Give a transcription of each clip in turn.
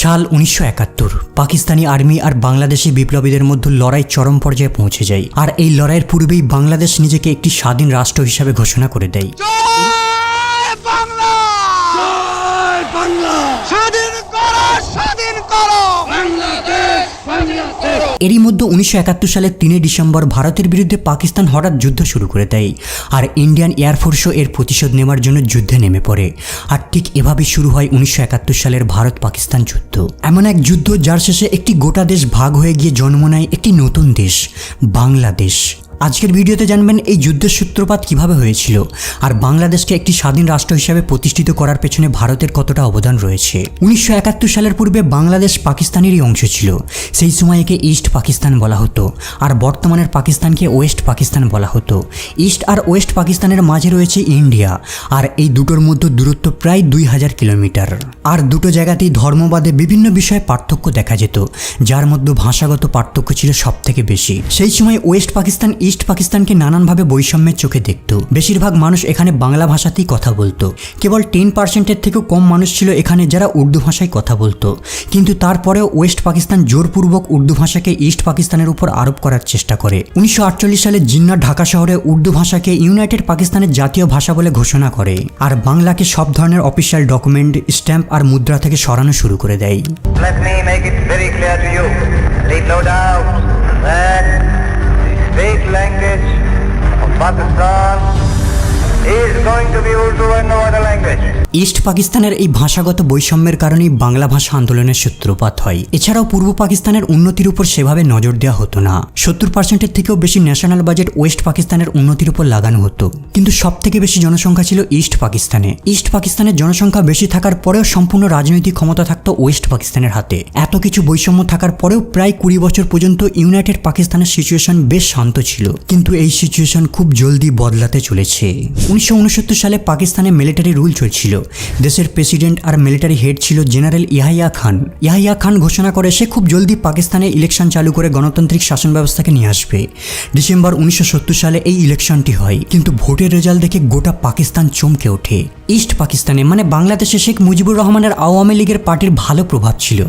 সাল 1971 পাকিস্তানি আর্মি আর বাংলাদেশি বিপ্লবীদের মধ্যে লড়াই চরম পর্যায়ে পৌঁছে যায়। আর এই লড়াইয়ের পূর্বেই বাংলাদেশ নিজেকে একটি স্বাধীন রাষ্ট্র হিসাবে ঘোষণা করে দেয়। এরই মধ্যে 1971 সালের 3 ডিসেম্বর ভারতের বিরুদ্ধে পাকিস্তান হঠাৎ যুদ্ধ শুরু করে দেয়। আর ইন্ডিয়ান এয়ারফোর্সও এর প্রতিশোধ নেওয়ার জন্য যুদ্ধে নেমে পড়ে। আর ঠিক এভাবেই শুরু হয় 1971 সালের ভারত পাকিস্তান যুদ্ধ। এমন এক যুদ্ধ যার শেষে একটি গোটা দেশ ভাগ হয়ে গিয়ে জন্ম নেয় একটি নতুন দেশ, বাংলাদেশ। আজকের ভিডিওতে জানবেন এই যুদ্ধের সূত্রপাত কিভাবে হয়েছিল আর বাংলাদেশকে একটি স্বাধীন রাষ্ট্র হিসেবে প্রতিষ্ঠিত করার পেছনে ভারতের কতটা অবদান রয়েছে। 1971 সালের পূর্বে বাংলাদেশ পাকিস্তানেরই অংশ ছিল। সেই সময় একে ইস্ট পাকিস্তান বলা হতো আর বর্তমানের পাকিস্তানকে ওয়েস্ট পাকিস্তান বলা হতো। ইস্ট আর ওয়েস্ট পাকিস্তানের মাঝে রয়েছে ইন্ডিয়া, আর এই দুটোর মধ্যে দূরত্ব প্রায় 2000 কিলোমিটার। আর দুটো জায়গাতেই ধর্মবাদে বিভিন্ন বিষয়ে পার্থক্য দেখা যেত, যার মধ্যে ভাষাগত পার্থক্য ছিল সবথেকে বেশি। সেই সময় ওয়েস্ট পাকিস্তান ইস্ট পাকিস্তানকে নানানভাবে বৈষম্যের চোখে দেখত। বেশিরভাগ মানুষ এখানে বাংলা ভাষাতেই কথা বলতো। কেবল 10%-এর থেকেও কম মানুষ ছিল এখানে যারা উর্দু ভাষায় কথা বলতো। কিন্তু তারপরেও ওয়েস্ট পাকিস্তান জোরপূর্বক উর্দু ভাষাকে ইস্ট পাকিস্তানের উপর আরোপ করার চেষ্টা করে। 1948 সালে জিন্নাহ ঢাকা শহরে উর্দু ভাষাকে ইউনাইটেড পাকিস্তানের জাতীয় ভাষা বলে ঘোষণা করে আর বাংলাকে সব ধরনের অফিসিয়াল ডকুমেন্ট, স্ট্যাম্প আর মুদ্রা থেকে সরানো শুরু করে দেয়। Let me make it very clear to you. Leave no doubt that state language of Pakistan is going to be Urdu and no other language. East পাকিস্তানের এই ভাষাগত বৈষম্যের কারণেই বাংলা ভাষা আন্দোলনের সূত্রপাত হয়। এছাড়াও পূর্ব পাকিস্তানের উন্নতির উপর সেভাবে নজর দেওয়া হতো না। 70%-এর থেকেও বেশি ন্যাশনাল বাজেট ওয়েস্ট পাকিস্তানের উন্নতির উপর লাগানো হতো। কিন্তু সবথেকে বেশি জনসংখ্যা ছিল ইস্ট পাকিস্তানে। ইস্ট পাকিস্তানের জনসংখ্যা বেশি থাকার পরেও সম্পূর্ণ রাজনৈতিক ক্ষমতা থাকতো ওয়েস্ট পাকিস্তানের হাতে। এত কিছু বৈষম্য থাকার পরেও প্রায় 20 বছর পর্যন্ত ইউনাইটেড পাকিস্তানের সিচুয়েশন বেশ শান্ত ছিল। কিন্তু এই সিচুয়েশন খুব জলদি বদলাতে চলেছে। 1969 সালে পাকিস্তানে মিলিটারি রুল চলছিল। দেশের প্রেসিডেন্ট আর মিলিটারি হেড ছিল জেনারেল ইয়াহিয়া খান। ইয়াহিয়া খান ঘোষণা করে সে খুব জলদি পাকিস্তানে ইলেকশন চালু করে গণতান্ত্রিক শাসন ব্যবস্থাকে নিয়ে আসবে। ডিসেম্বর 1970 সালে এই ইলেকশনটি হয়, কিন্তু ভোটের রেজাল্ট দেখে গোটা পাকিস্তান চমকে ওঠে। ইস্ট পাকিস্তানে মানে বাংলাদেশে শেখ মুজিবুর রহমানের আওয়ামী লীগের পার্টির ভালো প্রভাব ছিল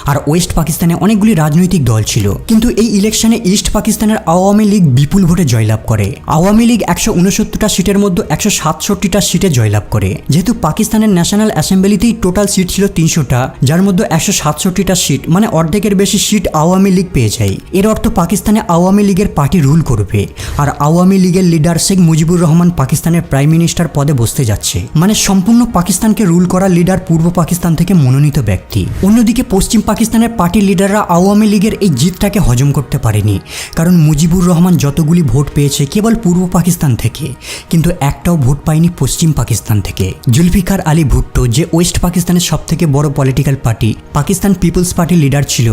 আর ওয়েস্ট পাকিস্তানে অনেকগুলি রাজনৈতিক দল ছিল। কিন্তু এই ইলেকশনে ইস্ট পাকিস্তানের আওয়ামী লীগ বিপুল ভোটে জয়লাভ করে। আওয়ামী লীগ 169টা সিটের মধ্যে 167টা সিটে জয়লাভ করে। যেহেতু পাকিস্তানের ন্যাশনাল অ্যাসেম্বলিতেই টোটাল সিট ছিল 300টা, যার মধ্যে 167টা সিট মানে অর্ধেকের বেশি সিট আওয়ামী লীগ পেয়ে যায়। এর অর্থ পাকিস্তানে আওয়ামী লীগের পার্টি রুল করবে আর আওয়ামী লীগের লিডার শেখ মুজিবুর রহমান পাকিস্তানের প্রাইম মিনিস্টার পদে বসতে যাচ্ছে। মানে সম্পূর্ণ পাকিস্তানকে রুল করা লিডার পূর্ব পাকিস্তান থেকে মনোনীত ব্যক্তি। অন্যদিকে পশ্চিম পাকিস্তানের পার্টির লিডাররা আওয়ামী লীগের এই জিতটাকে হজম করতে পারেনি, কারণ মুজিবুর রহমান যতগুলি ভোট পেয়েছে কেবল পূর্ব পাকিস্তান থেকে, কিন্তু একটাও ভোট পায়নি পশ্চিম পাকিস্তান থেকে। জুলফিকার আলী ভুট্টো, যে ওয়েস্ট পাকিস্তানের সবথেকে বড় পলিটিক্যাল পার্টি পাকিস্তান পিপলস পার্টির লিডার ছিল,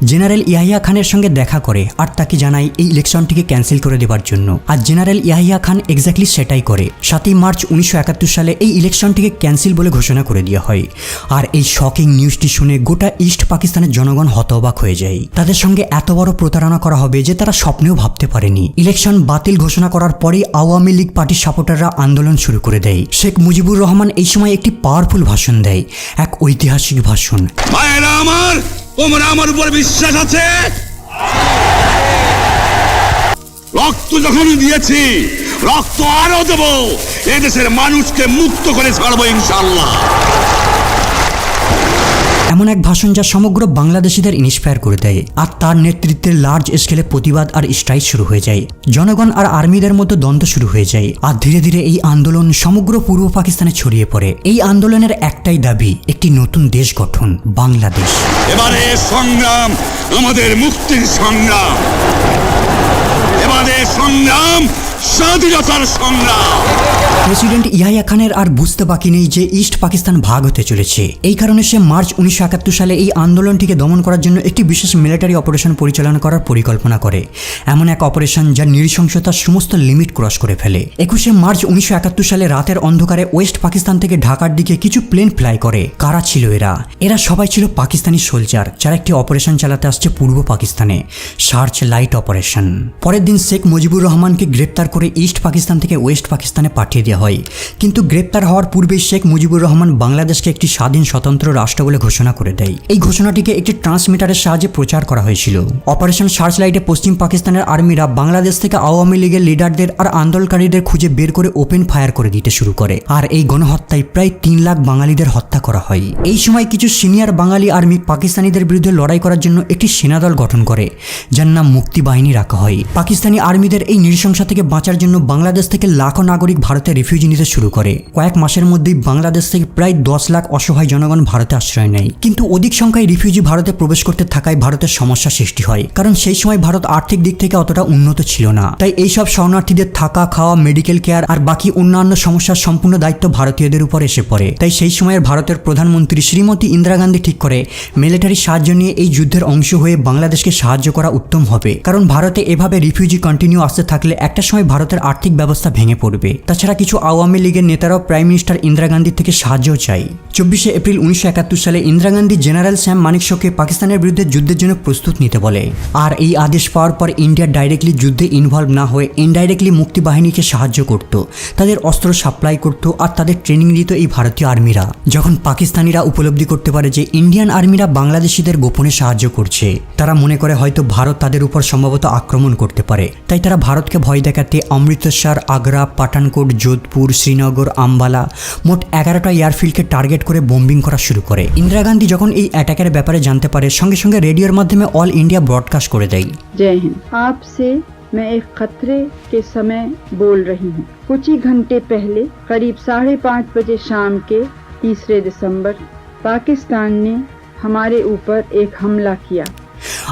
জেনারেল ইয়াহিয়া খানের সঙ্গে দেখা করে আর তাকে জানায় এই ইলেকশনটিকে ক্যান্সেল করে দেওয়ার জন্য। আর জেনারেল ইয়াহিয়া খান এক্স্যাক্টলি সেটাই করে। 7 মার্চ 1971 সালে এই ইলেকশনটিকে ক্যান্সেল বলে ঘোষণা করে দেওয়া হয়। আর এই শকিং নিউজটি শুনে গোটা ইস্ট পাকিস্তানের জনগণ হতবাক হয়ে যায়। তাদের সঙ্গে এত বড় প্রতারণা করা হবে যে তারা স্বপ্নেও ভাবতে পারেনি। ইলেকশন বাতিল ঘোষণা করার পরেই আওয়ামী লীগ পার্টির সাপোর্টাররা আন্দোলন শুরু করে দেয়। শেখ মুজিবুর রহমান এই সময় একটি পাওয়ারফুল ভাষণ দেয়, এক ঐতিহাসিক ভাষণ। আমার উপর বিশ্বাস আছে, রক্ত যখন দিয়েছি রক্ত আরো দেব, এদেশের মানুষকে মুক্ত করে ছাড়বো ইনশাআল্লাহ। এমন এক ভাষণ যা সমগ্র বাংলাদেশিদের ইন্সপায়ার করে দেয়। আর তার নেতৃত্বে লার্জ স্কেলে প্রতিবাদ আর স্ট্রাইক শুরু হয়ে যায়। জনগণ আর আর্মিদের মধ্যে দ্বন্দ্ব শুরু হয়ে যায়। আর ধীরে ধীরে এই আন্দোলন সমগ্র পূর্ব পাকিস্তানে ছড়িয়ে পড়ে। এই আন্দোলনের একটাই দাবি, একটি নতুন দেশ গঠন, বাংলাদেশ। এবারে সংগ্রাম আমাদের মুক্তির সংগ্রাম, এবারে সংগ্রাম স্বাধীনতার সংগ্রাম। প্রেসিডেন্ট ইয়াহিয়া খানের আর বুঝতে বাকি নেই যে ইস্ট পাকিস্তান ভাগ হতে চলেছে। এই কারণে সে মার্চ 1971 সালে এই আন্দোলনটিকে দমন করার জন্য একটি বিশেষ মিলিটারি অপারেশন পরিচালনা করার পরিকল্পনা করে। এমন এক অপারেশন যা নৃশংসতার সমস্ত লিমিট ক্রস করে ফেলে। 21 মার্চ 1971 সালে রাতের অন্ধকারে ওয়েস্ট পাকিস্তান থেকে ঢাকার দিকে কিছু প্লেন ফ্লাই করে। কারা ছিল এরা? এরা সবাই ছিল পাকিস্তানি সোলজার, যারা একটি অপারেশন চালাতে আসছে পূর্ব পাকিস্তানে, সার্চ লাইট অপারেশন। পরের দিন শেখ মুজিবুর রহমানকে গ্রেপ্তার করে ইস্ট পাকিস্তান থেকে ওয়েস্ট পাকিস্তানে পাঠিয়ে দেওয়া হয়। কিন্তু গ্রেপ্তার হওয়ার পূর্বেই শেখ মুজিবুর রহমান বাংলাদেশকে একটি স্বাধীন স্বতন্ত্র রাষ্ট্র বলে ঘোষণা করে দেয়। এই ঘোষণাটিকে একটি ট্রান্সমিটারের সাহায্যে প্রচার করা হয়েছিল। অপারেশন সার্চলাইটে পশ্চিম পাকিস্তানের আর্মিরা বাংলাদেশ থেকে আওয়ামী লীগের লিডারদের আর আন্দোলনকারীদের খুঁজে বের করে ওপেন ফায়ার করে দিতে শুরু করে। আর এই গণহত্যায় প্রায় 3 লাখ বাঙালিদের হত্যা করা হয়। এই সময় কিছু সিনিয়র বাঙালি আর্মি পাকিস্তানিদের বিরুদ্ধে লড়াই করার জন্য একটি সেনাদল গঠন করে, যার নাম মুক্তি বাহিনী রাখা হয়। পাকিস্তানি আর্মিদের এই নৃশংসতা থেকে বাঁচার জন্য বাংলাদেশ থেকে লাখো নাগরিক ভারতে রিফিউজি নিতে শুরু করে। কয়েক মাসের মধ্যেই বাংলাদেশ থেকে প্রায় 10 লাখ অসহায় জনগণ ভারতে আশ্রয় নেয়। কিন্তু অধিক সংখ্যায় রিফিউজি ভারতে প্রবেশ করতে থাকায় ভারতের সমস্যা সৃষ্টি হয়, কারণ সেই সময় ভারত আর্থিক দিক থেকে অতটা উন্নত ছিল না। তাই এইসব শরণার্থীদের থাকা, খাওয়া, মেডিকেল কেয়ার আর বাকি অন্যান্য সমস্যার সম্পূর্ণ দায়িত্ব ভারতীয়দের উপর এসে পড়ে। তাই সেই সময়ের ভারতের প্রধানমন্ত্রী শ্রীমতী ইন্দিরা গান্ধী ঠিক করে মিলিটারি সাহায্য নিয়ে এই যুদ্ধের অংশ হয়ে বাংলাদেশকে সাহায্য করা উত্তম হবে, কারণ ভারতে এভাবে রিফিউজি কন্টিনিউ আসতে থাকলে একটা সময় ভারতের আর্থিক ব্যবস্থা ভেঙে পড়বে। তাছাড়া কিছু আওয়ামী লীগের নেতারাও প্রাইম মিনিস্টার ইন্দিরা গান্ধীর থেকে সাহায্য চায়। 24শে এপ্রিল 1971 সালে ইন্দিরা গান্ধী জেনারেল স্যাম মানেকশকে পাকিস্তানের বিরুদ্ধে যুদ্ধের জন্য প্রস্তুত নিতে বলে। আর এই আদেশ পাওয়ার পর ইন্ডিয়া ডাইরেক্টলি যুদ্ধে ইনভলভ না হয়ে ইনডাইরেক্টলি মুক্তি বাহিনীকে সাহায্য করত, তাদের অস্ত্র সাপ্লাই করত আর তাদের ট্রেনিং দিত এই ভারতীয় আর্মিরা। যখন পাকিস্তানিরা উপলব্ধি করতে পারে যে ইন্ডিয়ান আর্মিরা বাংলাদেশিদের গোপনে সাহায্য করছে, তারা মনে করে হয়তো ভারত তাদের উপর সম্ভবত আক্রমণ করতে পারে। তাই তারা ভারতকে ভয় দেখাতে অমৃতসর, আগ্রা, পাঠানকোট, যোধপুর, শ্রীনগর, আম্বালা মোট 11টা এয়ারফিল্ডকে টার্গেট করে বোম্বিং করা শুরু করে। ইন্দিরা গান্ধী যখন এই অ্যাটাকের ব্যাপারে জানতে পারে, সঙ্গে সঙ্গে রেডিওর মাধ্যমে অল ইন্ডিয়া ব্রডকাস্ট করে দেয়। जय हिंद। आपसे मैं एक खतरे के समय बोल रही हूँ। कुछ ही घंटे पहले करीब 5:30 बजे शाम के 3 दिसंबर पाकिस्तान ने हमारे ऊपर एक हमला किया।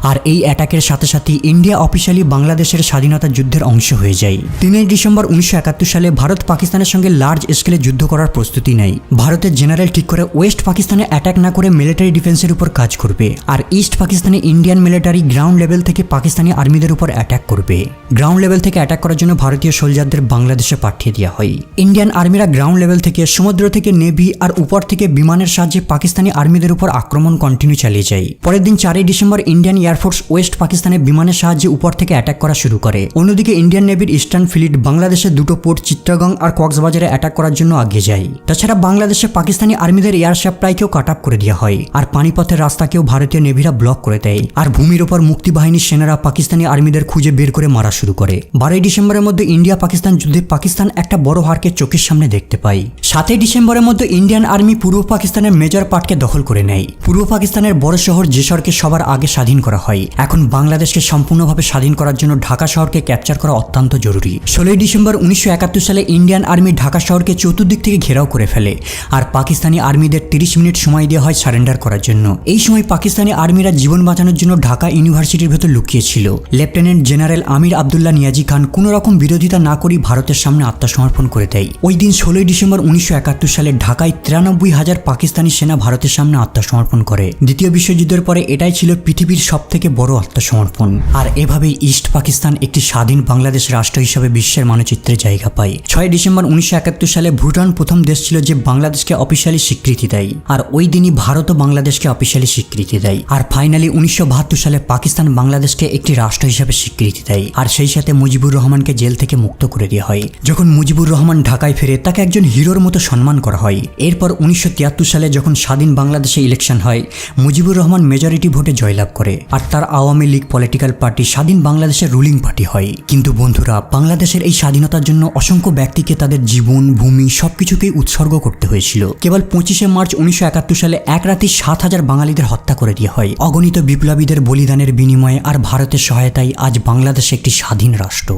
আর এই অ্যাটাকের সাথে সাথে ইন্ডিয়া অফিসিয়ালি বাংলাদেশের স্বাধীনতা যুদ্ধের অংশ হয়ে যায়। 3 ডিসেম্বর 1971 সালে ভারত পাকিস্তানের সঙ্গে লার্জ স্কেলে যুদ্ধ করার প্রস্তুতি নেয়। ভারতের জেনারেল ঠিক করে ওয়েস্ট পাকিস্তানে অ্যাটাক না করে মিলিটারি ডিফেন্সের উপর কাজ করবে, আর ইস্ট পাকিস্তানে ইন্ডিয়ান মিলিটারি গ্রাউন্ড লেভেল থেকে পাকিস্তানি আর্মিদের উপর অ্যাটাক করবে। গ্রাউন্ড লেভেল থেকে অ্যাটাক করার জন্য ভারতীয় সোলজারদের বাংলাদেশে পাঠিয়ে দেওয়া হয়। ইন্ডিয়ান আর্মিরা গ্রাউন্ড লেভেল থেকে, সমুদ্র থেকে নেভি আর উপর থেকে বিমানের সাহায্যে পাকিস্তানি আর্মিদের উপর আক্রমণ কন্টিনিউ চালিয়ে যায়। পরের দিন 4 ডিসেম্বর ইন্ডিয়ান এয়ারফোর্স ওয়েস্ট পাকিস্তানে বিমানের সাহায্যে উপর থেকে অ্যাটাক করা শুরু করে। অন্যদিকে ইন্ডিয়ান নেভির ইস্টার্ন ফ্লিট বাংলাদেশের 2টো পোর্ট চিত্তগং আর কক্সবাজারে অ্যাটাক করার জন্য এগিয়ে যায়। তাছাড়া বাংলাদেশে পাকিস্তানি আর্মিদের এয়ার সাপ্লাইকেও কাট আপ করে দেওয়া হয়, আর পানিপথের রাস্তাকেও ভারতীয় নেভিরা ব্লক করে দেয়। আর ভূমির ওপর মুক্তি বাহিনীর সেনারা পাকিস্তানি আর্মিদের খুঁজে বের করে মারা শুরু করে। 12 ডিসেম্বরের মধ্যে ইন্ডিয়া পাকিস্তান যুদ্ধে পাকিস্তান একটা বড় হারকে চোখের সামনে দেখতে পায়। 7 ডিসেম্বরের মধ্যে ইন্ডিয়ান আর্মি পূর্ব পাকিস্তানের মেজর পার্টকে দখল করে নেয়। পূর্ব পাকিস্তানের বড় শহর যেসরকে সবার আগে স্বাধীন করা হয়। এখন বাংলাদেশকে সম্পূর্ণভাবে স্বাধীন করার জন্য ঢাকা শহরকে ক্যাপচার করা অত্যন্ত জরুরি। 16 ডিসেম্বর 1971 সালে ইন্ডিয়ান আর্মি ঢাকা শহরকে চতুর্দিক থেকে ঘেরাও করে ফেলে, আর পাকিস্তানি আর্মিদের 30 মিনিট সময় দেওয়া হয় সারেন্ডার করার জন্য। এই সময় পাকিস্তানি আর্মিরা জীবন বাঁচানোর জন্য ঢাকা ইউনিভার্সিটির ভেতর লুকিয়েছিল। লেফটেন্যান্ট জেনারেল আমির আবদুল্লাহ নিয়াজি খান কোনো রকম বিরোধিতা না করেই ভারতের সামনে আত্মসমর্পণ করে দেয়। ওই দিন 16 ডিসেম্বর 1971 সালে ঢাকায় 93,000 পাকিস্তানি সেনা ভারতের সামনে আত্মসমর্পণ করে। দ্বিতীয় বিশ্বযুদ্ধের পরে এটাই ছিল পৃথিবীর সবথেকে বড় আত্মসমর্পণ। আর এভাবেই ইস্ট পাকিস্তান একটি স্বাধীন বাংলাদেশ রাষ্ট্র হিসেবে বিশ্বের মানচিত্রে জায়গা পায়। 6 ডিসেম্বর 1971 সালে ভুটান প্রথম দেশ ছিল যে বাংলাদেশকে অফিসিয়ালি স্বীকৃতি দেয়, আর ওই দিনই ভারতও বাংলাদেশকে অফিসিয়ালি স্বীকৃতি দেয়। আর ফাইনালি 1972 সালে পাকিস্তান বাংলাদেশকে একটি রাষ্ট্র হিসেবে স্বীকৃতি দেয়, আর সেই সাথে মুজিবুর রহমানকে জেল থেকে মুক্ত করে দেওয়া হয়। যখন মুজিবুর রহমান ঢাকায় ফেরে তাকে একজন হিরোর মতো সম্মান করা হয়। এরপর 1973 সালে যখন স্বাধীন বাংলাদেশে ইলেকশন হয়, মুজিবুর রহমান মেজরিটি ভোটে জয়লাভ করে, আর তার আওয়ামী লীগ পলিটিক্যাল পার্টি স্বাধীন বাংলাদেশের রুলিং পার্টি হয়। কিন্তু বন্ধুরা, বাংলাদেশের এই স্বাধীনতার জন্য অসংখ্য ব্যক্তিকে তাদের জীবন, ভূমি সবকিছুকেই উৎসর্গ করতে হয়েছিল। কেবল 25শে মার্চ 1971 সালে এক রাতে 7,000 বাঙালিদের হত্যা করে দেওয়া হয়। অগণিত বিপ্লবীদের বলিদানের বিনিময়ে আর ভারতের সহায়তায় আজ বাংলাদেশ একটি স্বাধীন রাষ্ট্র।